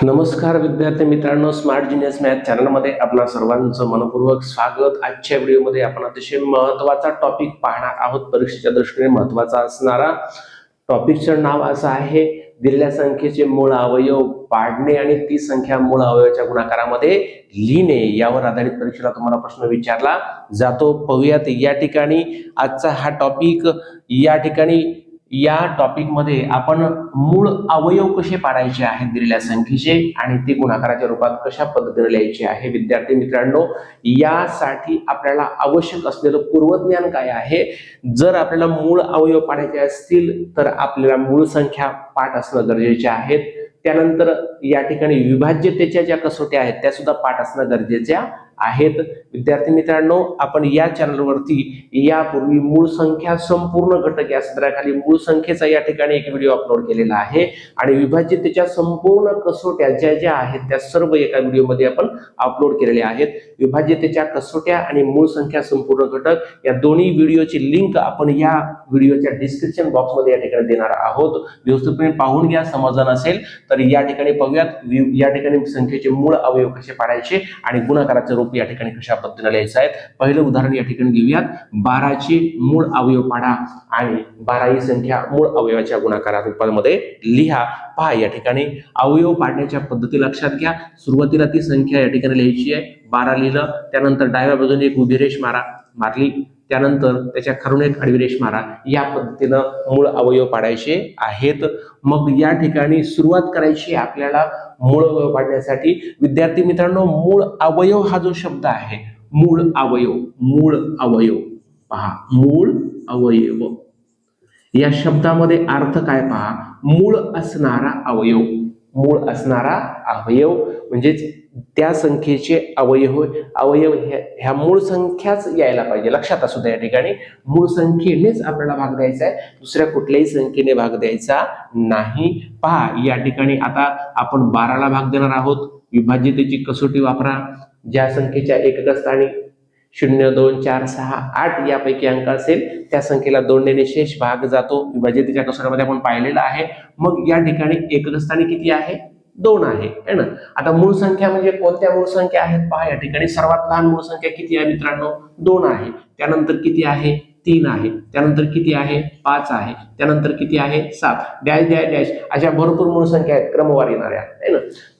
नमस्कार विद्यार्थी मित्रांनो, स्मार्ट जीनियस मॅथ चॅनलमध्ये आपणा सर्वांचं मनपूर्वक स्वागत। आजच्या व्हिडिओमध्ये आपण अतिशय महत्त्वाचा टॉपिक पाहणार आहोत। परीक्षेच्या दृष्टीने महत्त्वाचा असणारा टॉपिकचं नाव असं आहे, दिलेल्या संख्येचे मूळ अवयव पाडणे आणि ती संख्या मूळ अवयवाच्या गुणाकारामध्ये लिहिणे। यावर आधारित परीक्षेला तुम्हाला प्रश्न विचारला जातो। पाहूयात या ठिकाणी आजचा हा टॉपिक। या टॉपिक मध्ये आपण मूळ अवयव कसे पाडायचे आहेत दिलेल्या संख्येचे आणि ते गुणाकाराच्या रूपात कशा पद्धतीने लिहायचे आहे। विद्यार्थी मित्रांनो, यासाठी आपल्याला आवश्यक असलेलं पूर्वज्ञान काय आहे? जर आपल्याला मूळ अवयव पाडायचे असतील तर आपल्याला मूळ संख्या पाठ असणं गरजेचे आहे। त्यानंतर या ठिकाणी विभाज्यतेच्या ज्या कसोट्या आहेत त्या सुद्धा पाठ असणं गरजेच्या आहेत। विद्यार्थी मित्रांनो, आपण या चॅनलवरती यापूर्वी मूळ संख्या संपूर्ण घटक या सदराखाली मूळ संख्येचा या ठिकाणी एक व्हिडिओ अपलोड केलेला आहे आणि विभाज्यतेच्या संपूर्ण कसोट्या ज्या ज्या आहेत त्या सर्व एका व्हिडिओमध्ये आपण अपलोड केलेल्या आहेत। विभाज्यतेच्या कसोट्या आणि मूळ संख्या संपूर्ण घटक या दोन्ही व्हिडिओची लिंक आपण या व्हिडिओच्या डिस्क्रिप्शन बॉक्समध्ये या ठिकाणी देणार आहोत। व्यवस्थितपणे पाहून घ्या, समजलं नसेल तर या ठिकाणी पाहूयात। या ठिकाणी संख्येचे मूळ अवयव कसे पाडायचे आणि गुणाकाराचे रूप या ठिकाणी कशा पद्धतीने लिहायचे आहेत। पहिलं उदाहरण या ठिकाणी घेऊयात। 12 चे मूळ अवयव पाडा आणि 12 ही संख्या मूळ अवयवाच्या गुणाकार रूपामध्ये लिहा। पहा, या ठिकाणी अवयव पाडण्याच्या पद्धती लक्षात घ्या। सुरुवातीला ती संख्या या ठिकाणी लिहायची आहे, 12 लिहिलं, त्यानंतर डाव्या बाजूने एक उभी रेष मारली, त्यानंतर त्याच्या खालून एक आडवी रेष मारा। या पद्धतीने मूळ अवयव पाडायचे आहेत। मग या ठिकाणी सुरुवात करायची आपल्याला मूळ अवयव पाडण्यासाठी। विद्यार्थी मित्रांनो, मूळ अवयव हा जो शब्द आहे, मूळ अवयव पहा, मूळ अवयव या शब्दामध्ये अर्थ काय पहा, मूळ असणारा अवयव म्हणजेच त्या संख्येचे अवयव ह्या मूळ संख्याच यायला पाहिजे। लक्षात असू द्या, या ठिकाणी मूळ संख्येनेच आपल्याला भाग द्यायचा आहे, दुसऱ्या कुठल्याही संख्येने भाग द्यायचा नाही। पहा, या ठिकाणी आता आपण 12ला भाग देणार आहोत। विभाज्यतेची कसोटी वापरा। ज्या संख्येच्या एकक स्थानी 0, 2, 4, 6, 8 यापैकी अंक असेल त्या संख्येला 2 ने निशेष भाग जातो। विभाज्यतेच्या कसोटीमध्ये आपण पाहिलेलं आहे। मग या ठिकाणी एकक स्थानी किती आहे? 2 आहे ना। आता मूळ संख्या म्हणजे कोणत्या मूळ संख्या आहेत? पहा, या ठिकाणी सर्वात लहान मूळ संख्या किती आहे मित्रांनो? 2 आहे। त्यानंतर किती आहे? 3 आहे। त्यानंतर किती आहे? 5 आहे। त्यानंतर किती आहे? 7 डॅश डॅश डॅश अशा भरपूर मूळ संख्या आहेत क्रमवार येणाऱ्या, आहे ना।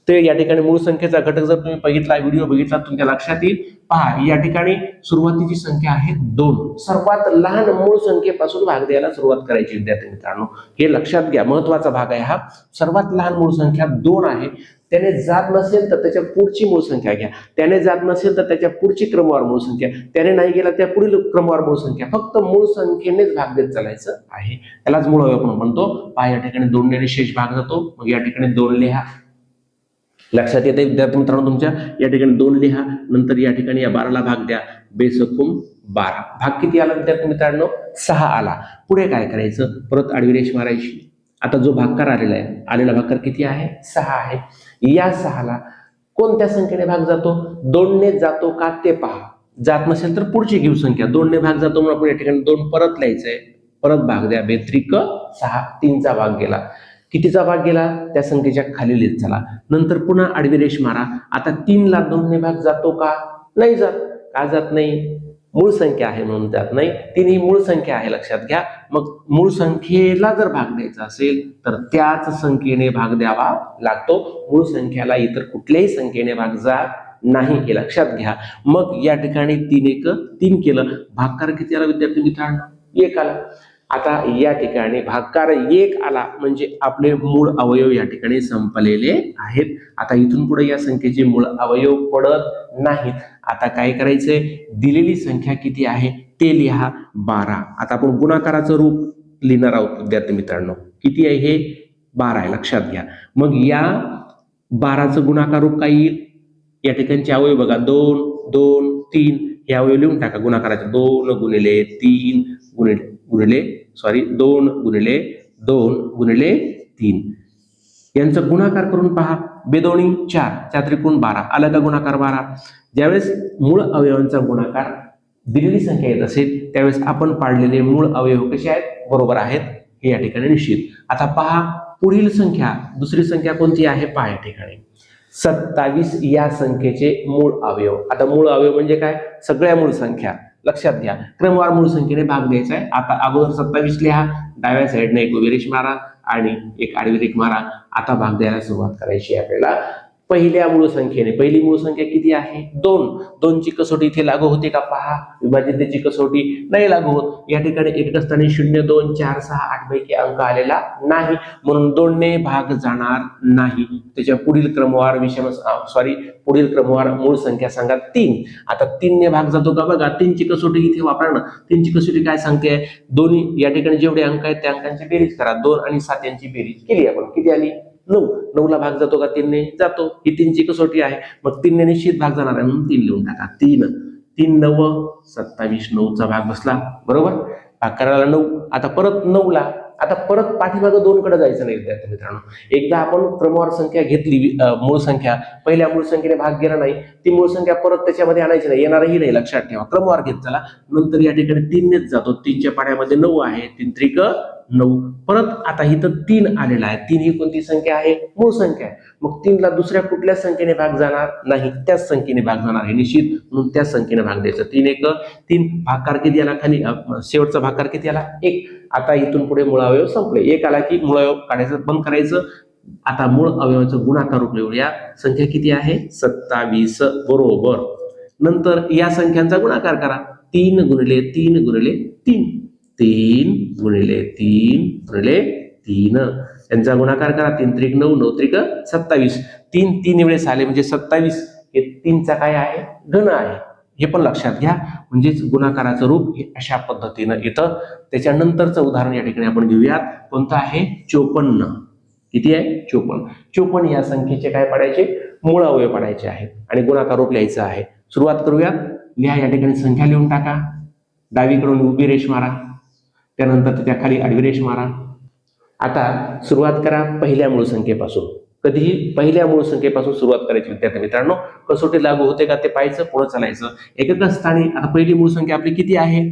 ते या ठिकाणी मूळ संख्येचा घटक जर तुम्ही बघितला, व्हिडिओ बघितला, तुमच्या लक्षात येईल। पहा, या ठिकाणी सुरुवातीची संख्या आहे 2। सर्वात लहान मूळ संख्येपासून भाग द्यायला सुरुवात करायची विद्यार्थी मित्रांनो, हे लक्षात घ्या, महत्वाचा भाग आहे हा। सर्वात लहान मूळ संख्या 2 आहे। त्याने जात नसेल तर त्याच्या पुढची मूळ संख्या घ्या, त्याने जात नसेल तर त्याच्या पुढची क्रमवार मूळ संख्या, त्याने नाही गेला त्या पुढील क्रमवार मूळ संख्या, फक्त मूळ संख्येनेच भाग देत चालायचं आहे। त्यालाच मूळ अवयव आपण म्हणतो। पहा, या ठिकाणी 2 ने निशेष भाग जातो, मग या ठिकाणी 2 लिहा। लक्षात येते विद्यार्थी मित्रांनो तुमच्या, या ठिकाणी 2 लिहा। नंतर या ठिकाणी या 12ला भाग द्या, बेसकूम 12। भाग किती आला विद्यार्थी मित्रांनो? 6 आला। पुढे काय करायचं? परत आडवी रेष मारायची। आता जो भागाकार आलेला भागाकार किती आहे? 6 आहे। या 6ला कोणत्या संख्येने भाग जातो? 2 ने जातो का ते पहा। जात नसेल तर पुढची घेऊ संख्या। 2 ने भाग जातो म्हणून आपण या ठिकाणी 2 परत लिहायचंय, परत भाग द्या, बेत्रिक 6, 3चा भाग गेला। कितीचा भाग गेला? त्या संख्येच्या खाली लिहित चला। नंतर पुन्हा आडवी रेष मारा। आता 3ला 2 ने भाग जातो का? नाही जात। का जात नाही? मूळ संख्या आहे म्हणून जात नाही। 3 ही मूळ संख्या आहे, लक्षात घ्या। मग मूळ संख्येला जर भाग द्यायचा असेल तर त्याच संख्येने भाग द्यावा लागतो। मूळ संख्याला इतर कुठल्याही संख्येने भाग जात नाही, हे लक्षात घ्या। मग या ठिकाणी 3 1 3 केलं। भागाकार किती आला विद्यार्थी मित्रांनो? 1 आला। आता या ठिकाणी भागाकार 1 आला म्हणजे आपले मूळ अवयव या ठिकाणी संपलेले आहेत। आता इथून पुढे या संख्येचे मूळ अवयव पडत नाहीत। आता काय करायचंय? दिलेली संख्या किती आहे ते लिहा, 12। आता आपण गुणाकाराचं रूप लिहिणार आहोत विद्यार्थी मित्रांनो। किती आहे हे? 12 आहे, लक्षात घ्या। मग या 12चं गुणाकार रूप काय येईल? या ठिकाणचे अवयव बघा, 2 2 3 हे अवयव लिहून टाका गुणाकाराचे। 2 गुणिले 3 2 गुणिले 2 गुणिले 3 यांचा गुणाकार करून पहा। बेदोणी 4, 4 त्रिकोण 12 आला का गुणाकार 12। ज्यावेळेस मूळ अवयवांचा गुणाकार दिलेली संख्या येत असेल त्यावेळेस आपण पाडलेले मूळ अवयव कसे आहेत? बरोबर आहेत, हे या ठिकाणी निश्चित। आता पहा, पुढील संख्या दुसरी संख्या कोणती आहे पहा या ठिकाणी 27 या संख्येचे मूळ अवयव. आता मूळ अवयव म्हणजे काय, सगळ्या मूळ संख्या लक्षात घ्या, क्रमवार मूळ संख्येने भाग द्यायचा आहे. आता अगोदर 27 लिहा, डाव्या साईडने एक उभी रेष मारा आणि एक आडवी रेष मारा. आता भाग द्यायला सुरुवात करायची आपल्याला पहिल्या मूळ संख्येने. पहिली मूळ संख्या किती आहे 2. 2 ची कसोटी इथे लागू होते का पहा, विभाज्यतेची कसोटी नाही लागू होत. या ठिकाणी एकक स्थानी 0 2 4 6 8 पैकी अंक आलेला नाही, म्हणून 2 ने भाग जाणार नाही. त्याच्या पुढील क्रमवार पुढील क्रमवार मूळ संख्या सांगा 3. आता 3 ने भाग जातो का बघा, 3 ची कसोटी इथे वापरा ना. 3 ची कसोटी काय सांगते, दोन्ही या ठिकाणी जेवढे अंक आहेत त्या अंकांची बेरीज करा. 2 आणि 7 यांची बेरीज केली आपण, किती आली 9. 9 ला भाग जातो का 3 ने, जातो. ही 3 ची कसोटी आहे, मग 3 ने निश्चित भाग जाणार आहे, म्हणून 3 लिहून टाका. 3 3 9 27, 9 चा भाग बसला बरोबर. भाग करायला 9. आता परत 9 ला आता परत पाठीमागे 2 कडे जायचं नाही विद्यार्थी मित्रांनो. एकदा आपण क्रमवार संख्या घेतली, मूळ संख्या पहिल्या मूळ संख्येने भाग गेला नाही, ती मूळ संख्या परत त्याच्यामध्ये आणायची नाही, येणारही नाही, लक्षात ठेवा. क्रमवार घेत चला, नंतर या ठिकाणी 3 नेच जातो. 3 च्या पाड्यामध्ये 9 आहे, 3 त्रिक 9. परत आता इथं 3 आलेला आहे. 3 ही कोणती संख्या आहे, मूळ संख्या आहे. मग 3 ला दुसऱ्या कुठल्या संख्येने भाग जाणार नाही, त्याच संख्येने भाग जाणार हे निश्चित, म्हणून त्याच संख्येने भाग द्यायचा. 3 1 3. भागकार किती आला खाली, शेवटचा भागकार किती आला 1. आता इथून पुढे मूळ अवयव संपले. 1 आला की मूळ अवयव काढायचं, बंद करायचं. आता मूळ अवयवाचं गुणाकार रूप लिहूया. संख्या किती आहे 27 बरोबर. नंतर या संख्यांचा गुणाकार करा. 3 गुणिले 3 गुणिले 3, 3 गुणिले 3 गुणिले 3, यांचा गुणाकार करा. 3 त्रिक 9, 9 त्रिक 27. 3 3 वेळेस आले म्हणजे 27. हे 3 चा काय आहे, घन आहे, हे पण लक्षात घ्या. म्हणजेच गुणाकाराचं रूप हे अशा पद्धतीनं येतं. त्याच्यानंतरचं उदाहरण या ठिकाणी आपण घेऊयात. कोणतं आहे 54. किती आहे 54. 54 या संख्येचे काय पडायचे, मूळ अवयव पडायचे आहेत आणि गुणाकार रूप लिहायचं आहे. सुरुवात करूयात. लिहा या ठिकाणी संख्या लिहून टाका. डावीकडून उभी रेष मारा, त्यानंतर त्याच्या खाली आडवी रेष मारा. आता सुरुवात करा पहिल्या मूळ संख्येपासून. कधीही पहिल्या मूळ संख्येपासून सुरुवात करायची विद्यार्थी मित्रांनो. कसोटी लागू होते का ते पाहायचं, पुढे चालायचं. एकक स्थानी आता पहिली मूळ संख्या आपली किती आहे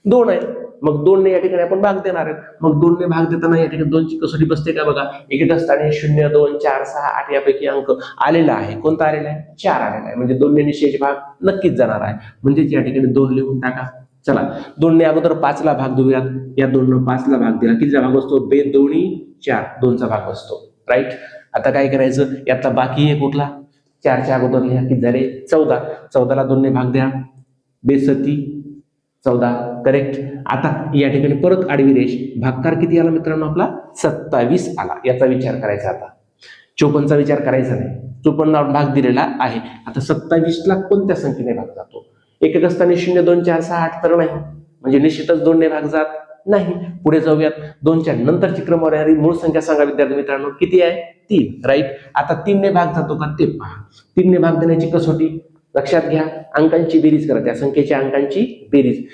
2 आहे, मग 2 ने या ठिकाणी आपण भाग देणार आहेत. मग 2 ने भाग देताना या ठिकाणी 2 ची कसोटी बसते का बघा. एकक स्थानी 0 2 4 6 8 यापैकी अंक आलेला आहे. कोणता आलेला आहे 4 आलेला आहे, म्हणजे 2 ने निश्चयाचे भाग नक्कीच जाणार आहे. म्हणजे या ठिकाणी 2 लिहून टाका. चला 2 ने अगोदर 5 ला भाग देऊयात. या 2 ने 5 ला भाग दिला, कितीचा भाग बसतो 2 2 4, 2 चा भाग बसतो राईट. आता काय करायचं, यातला बाकी आहे कुठला 4 च्या अगोदर लिहा, किती झाले 14. 14 ला 2 ने भाग द्या, 2 7 14 करेक्ट. आता या ठिकाणी परत आडवी रेष, भागकार किती आला मित्रांनो आपला 27 आला. याचा विचार करायचा. आता 54 चा विचार करायचा नाही, 54 ला भाग दिलेला आहे. आता 27 ला कोणत्या संख्येने भाग जातो, एकक स्थानी 0 2 4 6 8 तर नाही, म्हणजे निश्चितच 2 ने भाग जात नाही. पुढे जाऊयात. 2 च्या नंतरची क्रमवारी मूळ संख्या सांगा विद्यार्थी मित्रांनो, किती आहे 3 राईट. आता 3 ने भाग जातो का ते पहा. 3 ने भाग देण्याची कसोटी लक्षात घ्या, अंकांची बेरीज करा. त्या संख्येच्या अंकांची बेरीज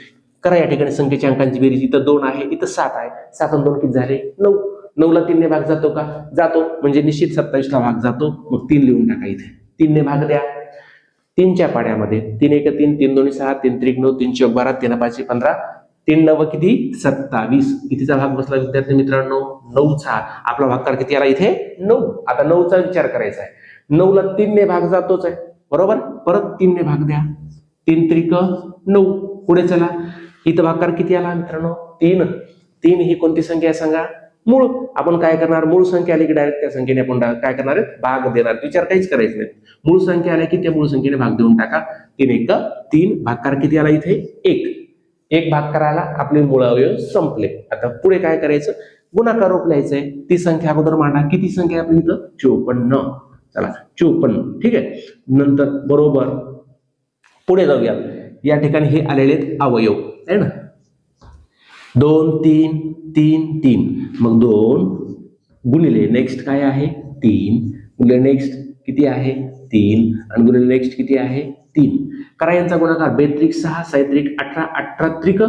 करा. या ठिकाणी संख्येच्या अंकांची बेरीज, इथं 2 आहे, इथं 7 आहे. 7 आणि 2 किती झाले 9. 9 ला 3 ने भाग जातो का, जातो, म्हणजे निश्चित 27 ला भाग जातो. मग 3 लिहून टाका इथे. 3 ने भाग द्या. 3 च्या पाड्यामध्ये 3 1 3 3 2 6 3 त्रिक 9 3 चौक 12 3 5 15 3 9 किती 27. कितीचा भाग बसला विद्यार्थी मित्रांनो 9 चा. आपला भागकार किती आला इथे 9. आता 9 चा विचार करायचा आहे. 9 ला 3 ने भाग जातोच आहे बरोबर. परत 3 ने भाग द्या, 3 त्रिक 9. पुढे चला, इथं भागकार किती आला मित्रांनो 3. 3 ही कोणती संख्या आहे सांगा, मूळ. आपण काय करणार, मूळ संख्या आली की डायरेक्ट त्या संख्येने आपण काय करणार आहे भाग देणार, विचार काहीच करायचं नाही. मूळ संख्या आल्या की त्या मूळ संख्येने भाग देऊन टाका. 3 1 3. भागकार किती आला इथे 1. 1 भाग करायला आपले मूळ अवयव संपले. आता पुढे काय करायचं, गुणाकार रूप लिहायचंय. ती संख्या अगोदर मांडा. किती संख्या आपली इथं 54. चला 54 ठीक आहे. नंतर बरोबर पुढे जाऊया. या ठिकाणी हे आलेले अवयव आहे ना, 2 3 3 3. मग 2 गुणिले नेक्स्ट काय आहे 3 गुणिले नेक्स्ट किती आहे 3 आणि गुणिले नेक्स्ट किती आहे 3. करा यांचा गुणाकार. 2 त्रिक 6 6 त्रिक 18 18 त्रिक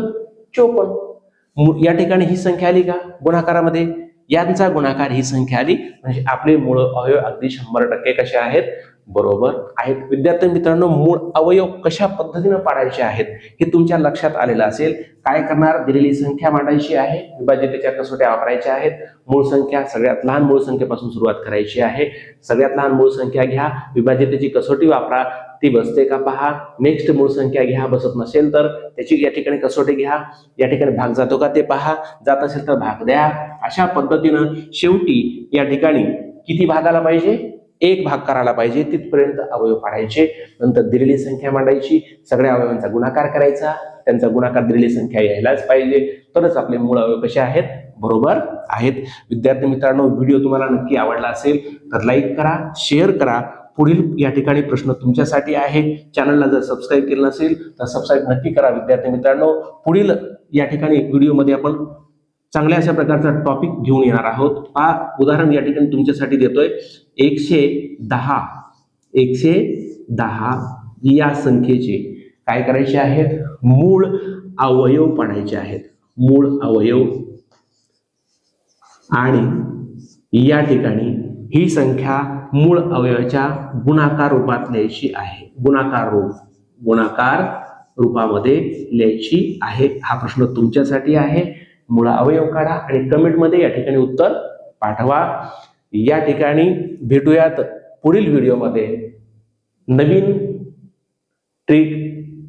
54. या ठिकाणी ही संख्या आली का गुणाकारामध्ये. यांचा गुणाकार ही संख्या आली, म्हणजे आपले मूळ अवयव अगदी 100% कसे आहेत, बरोबर आहेत. विद्यार्थी मित्रांनो, मूळ अवयव कशा पद्धतीने पाडायचे आहेत हे तुमच्या लक्षात आलेलं असेल. काय करणार, दिलेली संख्या मांडायची आहे, विभाज्यतेच्या कसोट्या वापरायच्या आहेत. मूळ संख्या सगळ्यात लहान मूळ संख्येपासून सुरुवात करायची आहे. सगळ्यात लहान मूळ संख्या घ्या, विभाज्यतेची कसोटी वापरा, ती बसते का पहा. नेक्स्ट मूळ संख्या घ्या, बसत नसेल तर त्याची या ठिकाणी कसोटी घ्या, या ठिकाणी भाग जातो का ते पहा, जात असेल तर भाग द्या. अशा पद्धतीनं शेवटी या ठिकाणी किती भाग आला पाहिजे, एक भाग करायला पाहिजे, तिथपर्यंत अवयव पाडायचे. नंतर दिलेली संख्या मांडायची, सगळ्या अवयवांचा गुणाकार करायचा, त्यांचा गुणाकार दिलेली संख्या यायलाच पाहिजे, तरच आपले मूळ अवयव कसे आहेत, बरोबर आहेत. विद्यार्थी मित्रांनो, व्हिडिओ तुम्हाला नक्की आवडला असेल तर लाईक करा, शेअर करा. पुढील या ठिकाणी प्रश्न तुमच्यासाठी आहे. चॅनलला जर सबस्क्राईब केलं नसेल तर सबस्क्राईब नक्की करा. विद्यार्थी मित्रांनो, पुढील या ठिकाणी व्हिडिओमध्ये आपण चांगल्या अशा प्रकारचा टॉपिक घेऊन येणार आहोत. हा उदाहरण या ठिकाणी तुमच्यासाठी देतोय. 110 या संख्येचे काय करायचे आहेत, मूळ अवयव पाडायचे आहेत. मूळ अवयव, आणि या ठिकाणी ही संख्या मूळ अवयवाच्या गुणाकार रूपात लिहायची आहे. गुणाकार रूपामध्ये लिहायची आहे. हा प्रश्न तुमच्यासाठी आहे. मूळ अवयव काढा आणि कमेंटमध्ये या ठिकाणी उत्तर पाठवा. या ठिकाणी भेटूयात पुढील व्हिडिओमध्ये नवीन ट्रिक,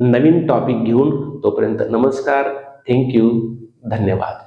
नवीन टॉपिक घेऊन. तोपर्यंत नमस्कार, थँक्यू, धन्यवाद.